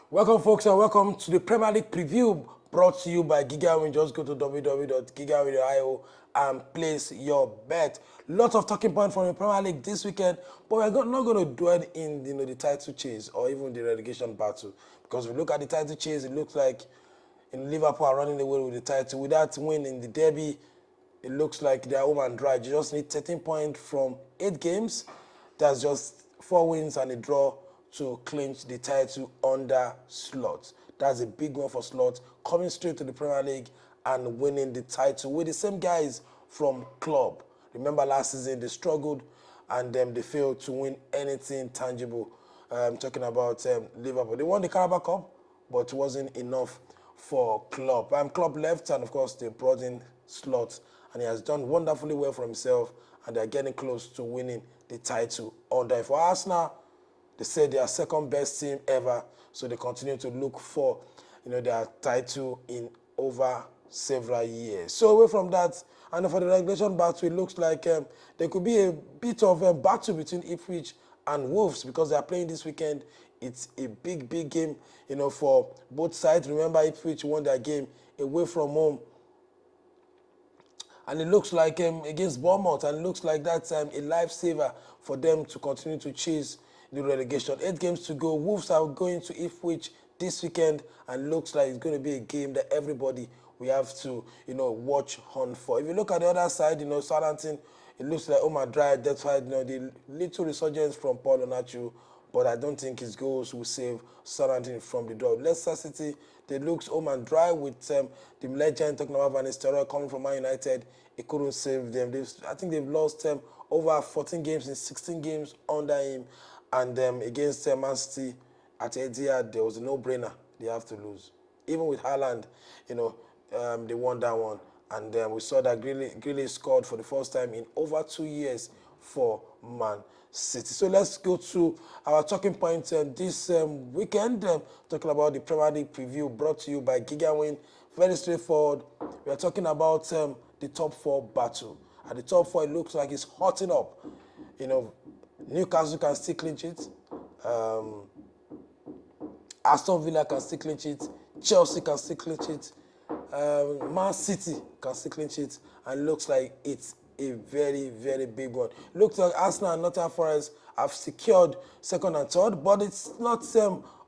Welcome, folks, and welcome to the Premier League preview brought to you by GigaWin. Just go to www.gigawin.io and place your bet. Lots of talking points from the Premier League this weekend, but we're not going to dwell in the title chase or even the relegation battle, because if we look at the title chase, it looks like Liverpool are running away with the title. With that win in the derby, it looks like they're home and dry. You just need 13 points from 8 games. That's just 4 wins and a draw to clinch the title under Slot. That's a big one for Slot, coming straight to the Premier League and winning the title with the same guys from club. Remember last season they struggled and they failed to win anything tangible. Talking about Liverpool. They won the Carabao Cup, but it wasn't enough for Klopp. Klopp left, and of course they brought in Slot, and he has done wonderfully well for himself, and they're getting close to winning the title under. For Arsenal, they said they are second best team ever, so they continue to look for their title in over several years. So away from that, and for the relegation battle, it looks like there could be a bit of a battle between Ipswich and Wolves, because they are playing this weekend. It's a big game, for both sides. Remember, Ipswich won their game away from home, and it looks like against Bournemouth, and it looks like that's a lifesaver for them to continue to chase the relegation. 8 games to go. Wolves are going to Ipswich this weekend, and looks like it's going to be a game that everybody we have to watch on for. If you look at the other side, Southampton, it looks like Omar Dry. That's why the little resurgence from Paul Onachu, but I don't think his goals will save Southampton from the draw. Leicester City, they looks home and dry with the legend talking about Van Nistelrooy coming from Man United. It couldn't save them. I think they've lost over 14 games in 16 games under him, and against Man City at Etihad, there was a no-brainer. They have to lose. Even with Haaland, they won that one. And we saw that Grealish scored for the first time in over 2 years for Man City. So let's go to our talking points this weekend. Talking about the Premier League preview brought to you by GigaWin. Very straightforward. We are talking about the top 4 battle. At the top 4, it looks like it's hotting up. Newcastle can still clinch it. Aston Villa can still clinch it. Chelsea can still clinch it. Man City can still clinch it, and looks like it's a very big one. Looks like Arsenal and Nottingham Forest have secured second and third, but it's not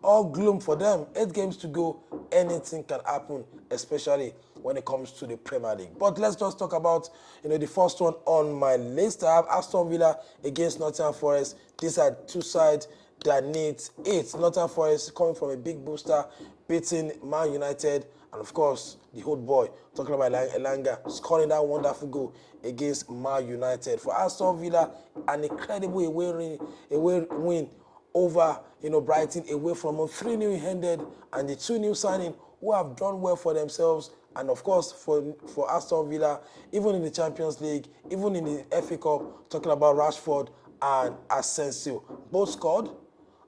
all gloom for them. 8 games to go, anything can happen, especially when it comes to the Premier League. But let's just talk about the first one on my list. I have Aston Villa against Nottingham Forest. These are 2 sides that needs 8. Nottingham Forest coming from a big booster, beating Man United, and of course the old boy talking about Elanga scoring that wonderful goal against Man United. For Aston Villa, an incredible away win over Brighton away from home. 3-0 handed, and the 2-0 signing who have done well for themselves. And of course for Aston Villa, even in the Champions League, even in the FA Cup, talking about Rashford and Asensio, both scored.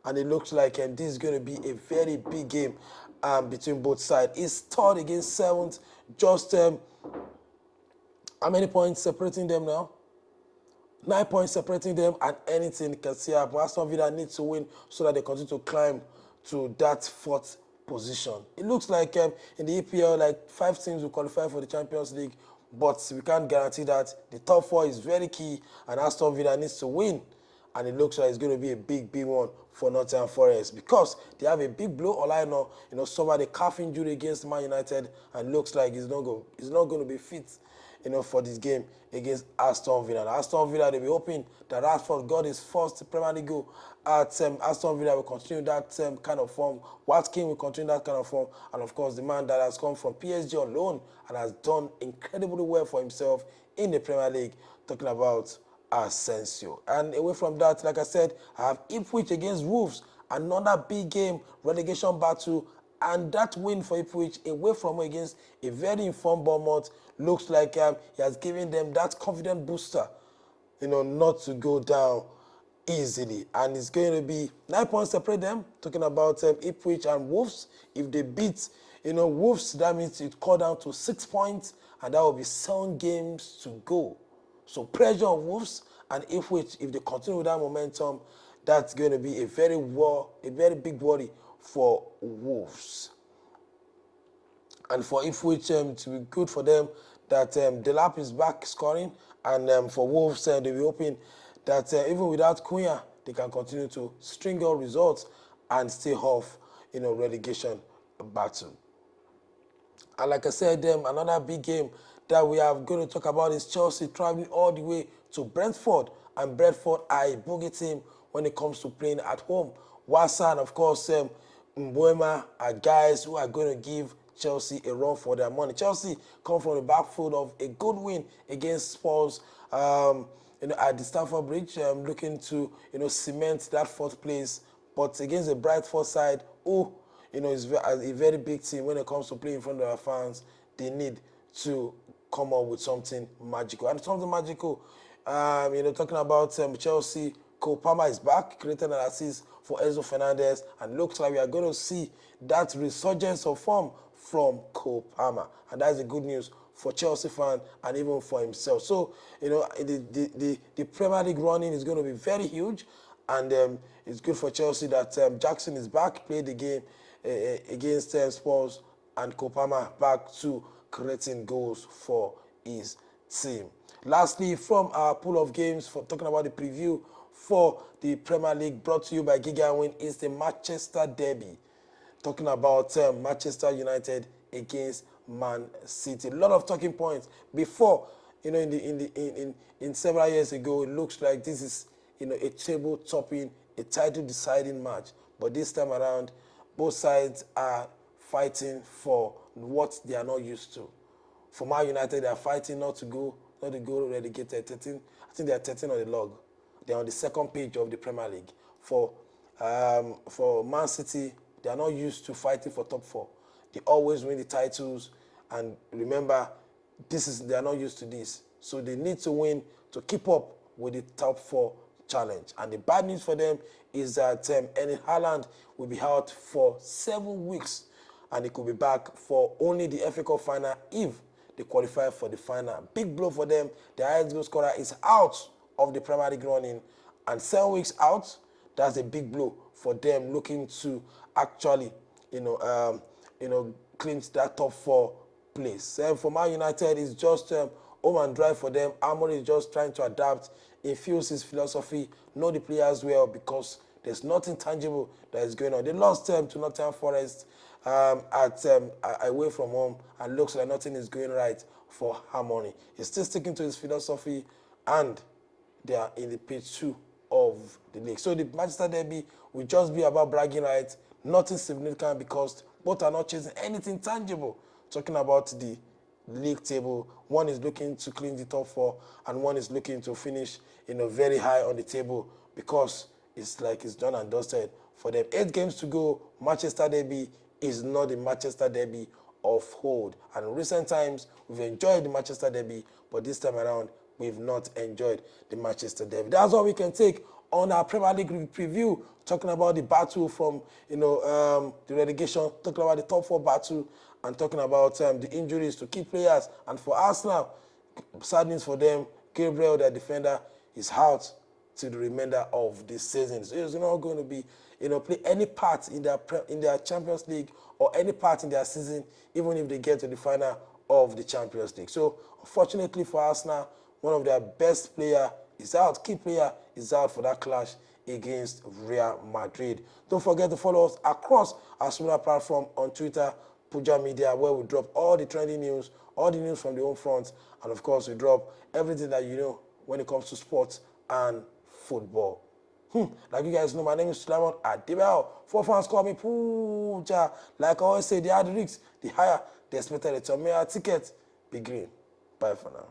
And it looks like this is going to be a very big game between both sides. It's 3rd against 7th. Just how many points separating them now? 9 points separating them, and anything can see happen. Aston Villa needs to win so that they continue to climb to that 4th position. It looks like in the EPL, like 5 teams will qualify for the Champions League, but we can't guarantee that. The top 4 is very key, and Aston Villa needs to win. And it looks like it's going to be a big one for Nottingham Forest, because they have a big blow. Olaino, suffered a calf injury against Man United, and looks like he's not going to be fit, for this game against Aston Villa. And Aston Villa, they'll be hoping that Rashford got his first Premier League goal at Aston Villa. Will continue that kind of form. Watkins will continue that kind of form, and of course the man that has come from PSG on loan and has done incredibly well for himself in the Premier League. Talking about Asensio. And away from that, like I said, I have Ipswich against Wolves, another big game, relegation battle, and that win for Ipswich away from against a very informed Bournemouth looks like he has given them that confident booster, not to go down easily. And it's going to be 9 points separate them, talking about Ipswich and Wolves. If they beat Wolves, that means it cut down to 6 points, and that will be 7 games to go. So pressure on Wolves, and if they continue with that momentum, that's going to be a very big worry for Wolves. And for Ipswich to be good for them that Delap is back scoring, and for Wolves they'll be hoping that even without Cunha, they can continue to string out results and stay off, relegation battle. And like I said, another big game that we are going to talk about is Chelsea traveling all the way to Brentford. And Brentford are a boogie team when it comes to playing at home. Wasa and, of course, Mbuema are guys who are going to give Chelsea a run for their money. Chelsea come from the back foot of a good win against Spurs at the Stamford Bridge, looking to cement that fourth place. But against the Brentford side, it's a very big team when it comes to playing in front of their fans. They need to come up with something magical. And something magical, talking about Chelsea, Cole Palmer is back, created an assist for Enzo Fernandez, and looks like we are going to see that resurgence of form from Cole Palmer. And that's the good news for Chelsea fan and even for himself. So, the Premier League running is going to be very huge, and it's good for Chelsea that Jackson is back, played the game against Spurs, and Cole Palmer back to creating goals for his team. Lastly, from our pool of games, for talking about the preview for the Premier League, brought to you by Giga Win, is the Manchester Derby. Talking about Manchester United against Man City. A lot of talking points. Before, in several years ago, it looks like this is a table-topping, a title-deciding match. But this time around, both sides are fighting for what they are not used to. For Man United, they are fighting not to go relegated. 13, I think they are 13 on the log. They are on the second page of the Premier League. For Man City, they are not used to fighting for top four. They always win the titles, and remember, they are not used to this. So they need to win to keep up with the top four challenge. And the bad news for them is that Erling Haaland will be out for 7 weeks, and he could be back for only the FA Cup final if they qualify for the final. Big blow for them. The highest goal scorer is out of the Premier League running, and 7 weeks out, that's a big blow for them, looking to actually, clinch that top four place. For Man United, it's just home and dry for them. Amorim is just trying to adapt, infuse his philosophy, know the players well, because there's nothing tangible that is going on. They lost to Nottingham Forest away from home, and looks like nothing is going right for Amorim. He's still sticking to his philosophy, and they are in the page 2 of the league. So the Manchester Derby will just be about bragging rights, nothing significant, because both are not chasing anything tangible. Talking about the league table, one is looking to clean the top four, and one is looking to finish very high on the table, because it's like it's done and dusted for them. 8 games to go. Manchester Derby is not the Manchester Derby of old. And in recent times, we've enjoyed the Manchester Derby, but this time around, we've not enjoyed the Manchester Derby. That's all we can take on our Premier League preview, talking about the battle from the relegation, talking about the top 4 battle, and talking about the injuries to key players. And for Arsenal, sad news for them, Gabriel, their defender, is out to the remainder of this season. So he's not going to be play any part in their Champions League or any part in their season, even if they get to the final of the Champions League. So unfortunately for Arsenal, one of their best player is out, key player is out for that clash against Real Madrid. Don't forget to follow us across our similar platform on Twitter, Puja Media, where we drop all the trending news, all the news from the home front, and of course we drop everything that you know when it comes to sports and football. Like you guys know, my name is Sulaiman Adibao. 4 fans call me Puja. Like I always say, the higher the risks, the higher the expected return. May our ticket be green. Bye for now.